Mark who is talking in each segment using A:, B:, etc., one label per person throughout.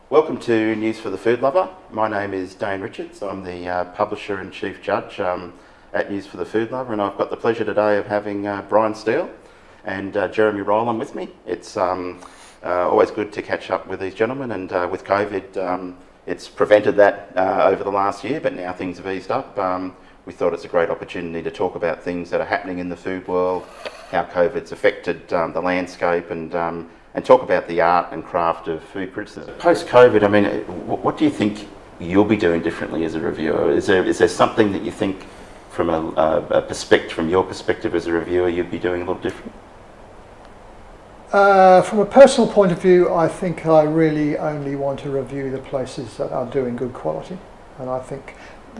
A: Welcome to News for the Food Lover. My name is Dane Richards. I'm the publisher and chief judge at News for the Food Lover, and I've got the pleasure today of having Brian Steele and Jeremy Rowland with me. It's always good to catch up with these gentlemen, and with COVID, it's prevented that over the last year, but now things have eased up. We thought it's a great opportunity to talk about things that are happening in the food world, how COVID's affected the landscape, and talk about the art and craft of food criticism. Post-COVID, I mean, what do you think you'll be doing differently as a reviewer? Is there something that you think from a perspective, from your perspective as a reviewer, you'd be doing a little different?
B: From a personal point of view, I think I really only want to review the places that are doing good quality. And I think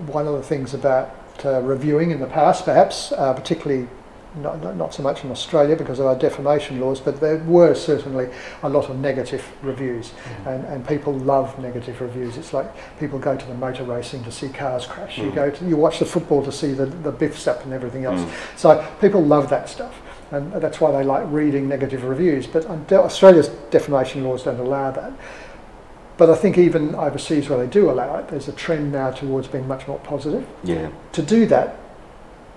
B: one of the things about reviewing in the past, perhaps, particularly not so much in Australia because of our defamation laws, but there were certainly a lot of negative reviews, and people love negative reviews. It's like people go to the motor racing to see cars crash. You watch the football to see the biffs up and everything else. So people love that stuff, and that's why they like reading negative reviews. But Australia's defamation laws don't allow that. But I think even overseas where they do allow it, there's a trend now towards being much more positive.
A: Yeah.
B: To do that,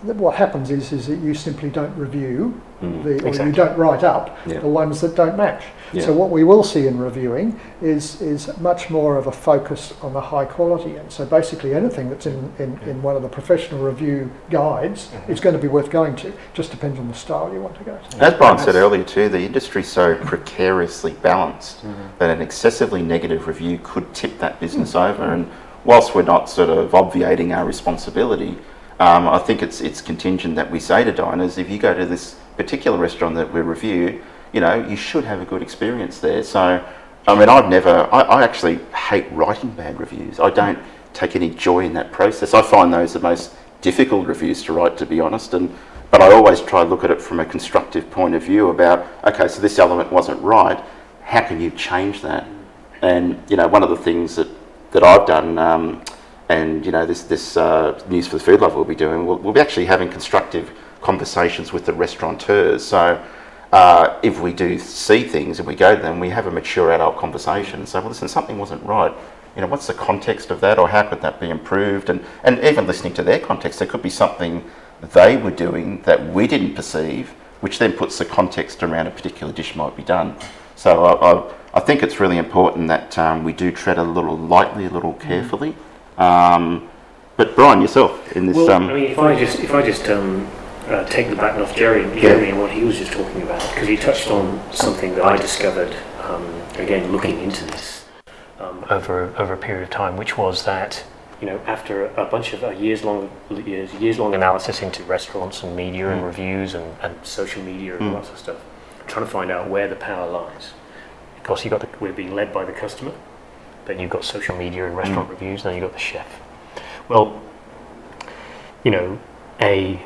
B: what happens is that you simply don't review or you don't write up the ones that don't match. Yeah. So what we will see in reviewing is much more of a focus on the high quality. And so basically anything that's in one of the professional review guides is going to be worth going to. Just depends on the style you want to go to.
A: As Brian said earlier too, the industry's so precariously balanced that an excessively negative review could tip that business over. And whilst we're not sort of obviating our responsibility, I think it's contingent that we say to diners, if you go to this particular restaurant that we review, you should have a good experience there. So, I mean, I actually hate writing bad reviews. I don't take any joy in that process. I find those the most difficult reviews to write, to be honest. But I always try to look at it from a constructive point of view about, okay, so this element wasn't right. How can you change that? And, one of the things that I've done, and this News for the Food Lover will be doing, we'll be actually having constructive conversations with the restaurateurs. So if we do see things and we go to them, we have a mature adult conversation and say, well, listen, something wasn't right. What's the context of that, or how could that be improved? And even listening to their context, there could be something they were doing that we didn't perceive, which then puts the context around a particular dish might be done. So I think it's really important that we do tread a little lightly, a little carefully. But Brian, yourself in this.
C: Well, I mean, if I just take the baton off Jeremy and what he was just talking about, because he touched on something that I discovered again looking into this over a period of time, which was that after a bunch of years long analysis into restaurants and media and reviews and social media and all that sort of stuff, trying to find out where the power lies. Of course, we're being led by the customer. Then you've got social media and restaurant reviews, then you've got the chef. Well, a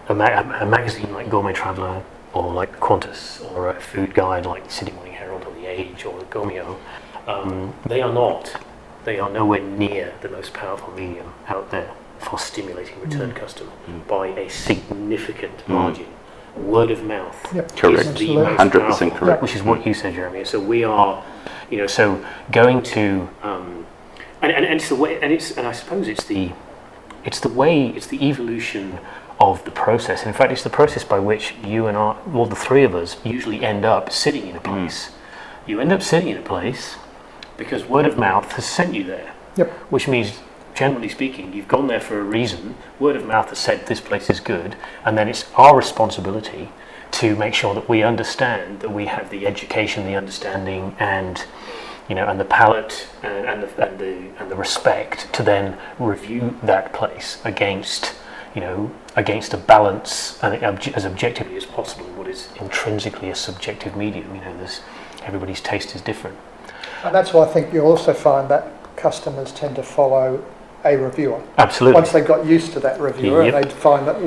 C: magazine like Gourmet Traveller, or like Qantas, or a food guide like Sydney Morning Herald or The Age or Gomeo, they are nowhere near the most powerful medium out there for stimulating return customer by a significant margin. Word of mouth
A: correct.
C: Is the most
A: 100%
C: powerful,
A: correct.
C: Which is what you said, Jeremy. So we are, so going to, and it's the way, and I suppose it's the evolution of the process. In fact, it's the process by which you and the three of us usually end up sitting in a place. You end up sitting in a place because word of mouth has sent you there.
B: Yep.
C: Which means, generally speaking, you've gone there for a reason. Word of mouth has said this place is good, and then it's our responsibility to make sure that we understand, that we have the education, the understanding, and and the palate and the respect to then review that place against a balance and as objectively as possible in what is intrinsically a subjective medium. Everybody's taste is different.
B: And that's why I think you also find that customers tend to follow a reviewer.
C: Absolutely.
B: Once they got used to that reviewer, and they find that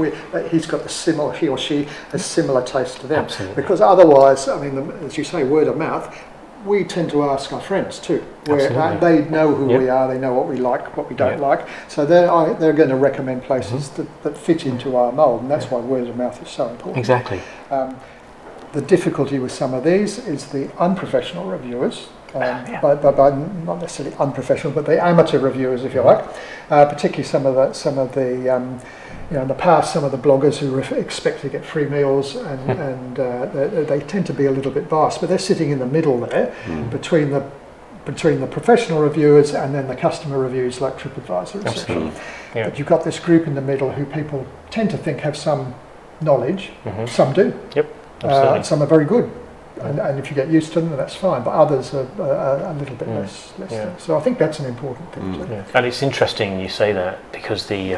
B: he or she has similar taste to them.
C: Absolutely.
B: Because otherwise, I mean, as you say, word of mouth, we tend to ask our friends too, where they know who we are, they know what we like, what we don't like, so they're going to recommend places that fit into our mould, and that's why word of mouth is so important.
C: Exactly.
B: The difficulty with some of these is the unprofessional reviewers,
C: Yeah.
B: by not necessarily unprofessional, but the amateur reviewers, if you like. Particularly some of the in the past, some of the bloggers who expect to get free meals, and they tend to be a little bit biased, but they're sitting in the middle there between the professional reviewers and then the customer reviews like TripAdvisor, etc.
C: Yeah.
B: But you've got this group in the middle who people tend to think have some knowledge. Some do.
C: Yep. Absolutely.
B: Some are very good. And if you get used to them, then that's fine. But others are a little bit less.
C: Yeah.
B: So I think that's an important thing too.
C: Yeah. And it's interesting you say that, because the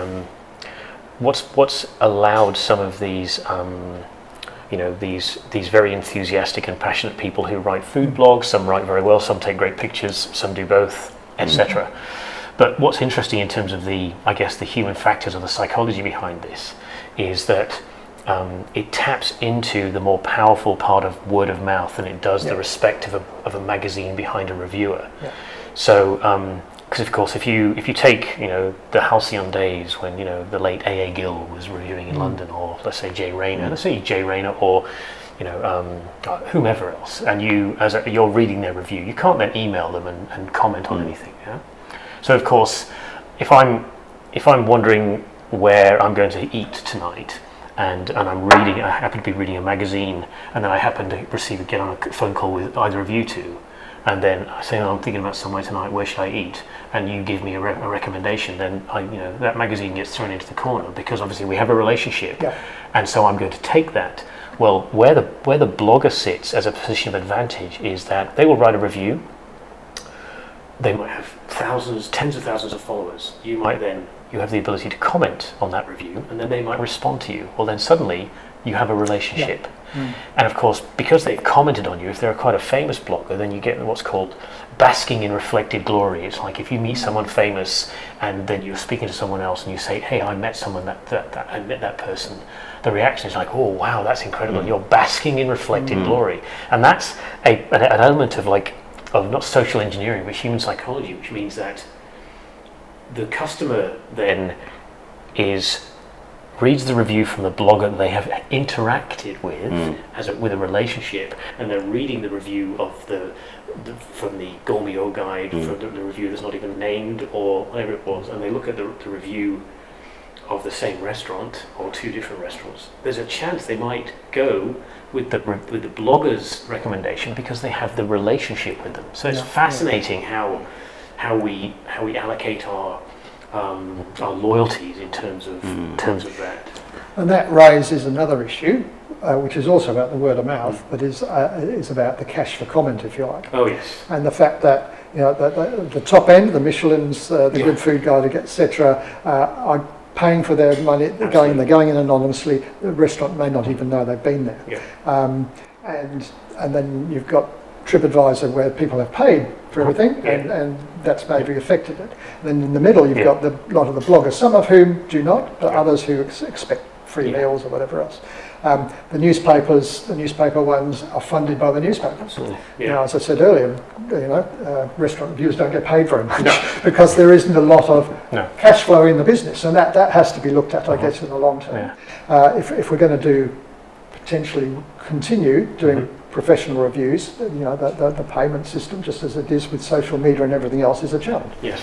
C: what's allowed some of these these very enthusiastic and passionate people who write food blogs, some write very well, some take great pictures, some do both, etc. But what's interesting in terms of the human factors or the psychology behind this is that it taps into the more powerful part of word of mouth than it does the respect of a magazine behind a reviewer. Yeah. So, because of course, if you take the halcyon days when the late A.A. Gill was reviewing in London, or let's say Jay Rayner, or whomever else, and you're reading their review, you can't then email them and comment on anything. Yeah? So of course, if I'm wondering where I'm going to eat tonight, and I happen to be reading a magazine, and then I happen to get on a phone call with either of you two, and then I say, I'm thinking about somewhere tonight, where should I eat? And you give me a recommendation, then that magazine gets thrown into the corner, because obviously we have a relationship, and so I'm going to take that. Well, where the blogger sits as a position of advantage is that they will write a review. They might have thousands, tens of thousands of followers. You have the ability to comment on that review, and then they might respond to you. Well, then suddenly you have a relationship. And of course, because they've commented on you, if they're quite a famous blogger, then you get what's called basking in reflected glory. It's like if you meet someone famous and then you're speaking to someone else and you say, hey, I met someone I met that person. The reaction is like, oh, wow, that's incredible. You're basking in reflected glory. And that's an element of not social engineering, but human psychology, which means that the customer then reads the review from the blogger that they have interacted with with a relationship, and they're reading the review of from the Gourmet Guide, from the review that's not even named or whatever it was, and they look at the review of the same restaurant or two different restaurants. There's a chance they might go with the blogger's recommendation because they have the relationship with them. So it's fascinating how we allocate our loyalties in terms of that.
B: And that raises another issue, which is also about the word of mouth, but is about the cash for comment, if you like.
C: Oh yes.
B: And the fact that the top end, the Michelin's, the Good Food Guide, etc., are paying for their money. They're going in anonymously. The restaurant may not even know they've been there.
C: Yeah.
B: And then you've got TripAdvisor, where people have paid for everything, and that's maybe affected it. Then in the middle, you've got a lot of the bloggers, some of whom do not, but others who expect free meals or whatever else. The newspaper ones are funded by the newspapers.
C: Absolutely. Yeah.
B: Now, as I said earlier, restaurant reviews don't get paid very much because there isn't a lot of cash flow in the business, and that has to be looked at, I guess, in the long term. If we're going to potentially continue doing professional reviews, the payment system, just as it is with social media and everything else, is a challenge.
C: Yes.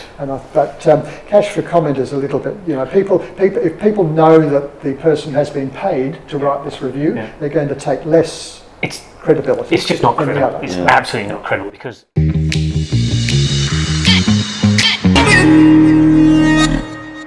B: But cash for comment is a little bit, if people know that the person has been paid to write this review, they're going to take less credibility.
C: It's just not credible. It's absolutely not credible because